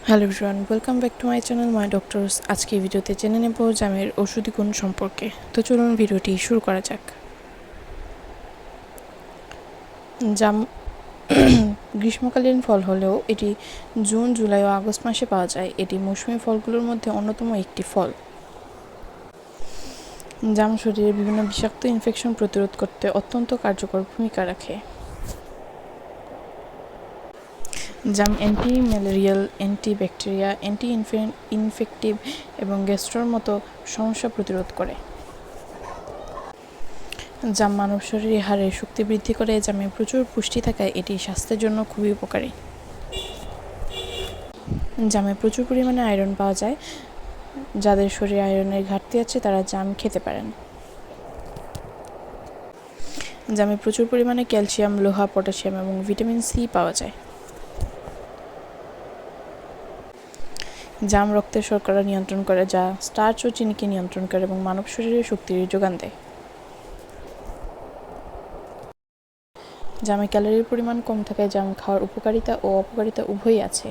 Hello everyone, welcome back to my channel my doctors. আজকে ভিডিওতে জেনে নেব জামের ওষুধি গুণ সম্পর্কে। তো চলুন ভিডিওটি শুরু করা যাক। জাম গ্রীষ্মকালীন ফল হলেও এটি জুন, জুলাই ও আগস্ট মাসে পাওয়া যায়। এটি মৌসুমী ফলগুলোর মধ্যে অন্যতম একটি ফল। জাম শরীরে বিভিন্ন বিষাক্ত ইনফেকশন প্রতিরোধ করতে অত্যন্ত কার্যকর ভূমিকা রাখে। জাম anti malarial, anti bacteria, anti infective এবং গ্যাস্ট্রোর মতো সমস্যা প্রতিরোধ করে। জাম মানব শরীরে হাড়ের শক্তি বৃদ্ধি করে। জামে প্রচুর পুষ্টি থাকায় এটি স্বাস্থ্যের জন্য খুবই উপকারী। জামে প্রচুর পরিমাণে আয়রন পাওয়া যায়। যাদের শরীরে আয়রনের ঘাটতি আছে তারা জাম খেতে পারেন। জামে প্রচুর পরিমাণে ক্যালসিয়াম, লোহা, পটাশিয়াম এবং ভিটামিন সি পাওয়া যায়। জাম রক্তের শর্করা নিয়ন্ত্রণ করে, যা স্টার্চ ও চিনিকে নিয়ন্ত্রণ করে এবং মানব শরীরে শক্তির যোগান দেয়। জামে ক্যালোরির পরিমাণ কম থাকায় জাম খাওয়ার উপকারিতা ও অপকারিতা উভয়ই আছে।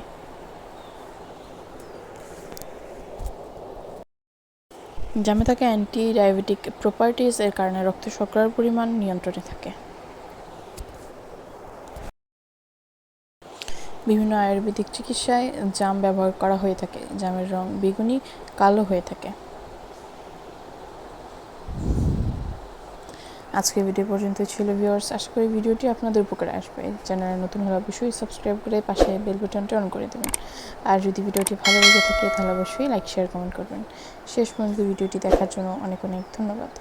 জামে থাকা অ্যান্টি ডায়াবেটিক প্রপার্টিজ এর কারণে রক্তে শর্করার পরিমাণ নিয়ন্ত্রণে থাকে। বিভিন্ন আয়ুর্বেদিক চিকিৎসায় জাম ব্যবহার করা হয়ে থাকে। জামের রং বেগুনি কালো হয়ে থাকে। আজকের ভিডিও পর্যন্ত ছিল ভিউয়ার্স। আশা করি ভিডিওটি আপনাদের উপকারে আসবে। চ্যানেলে নতুন হলে অবশ্যই সাবস্ক্রাইব করে পাশে বেল বাটনটি অন করে দেবেন। আর যদি ভিডিওটি ভালো লেগে থাকে তাহলে অবশ্যই লাইক, শেয়ার, কমেন্ট করবেন। শেষ পর্যন্ত ভিডিওটি দেখার জন্য অনেক অনেক ধন্যবাদ।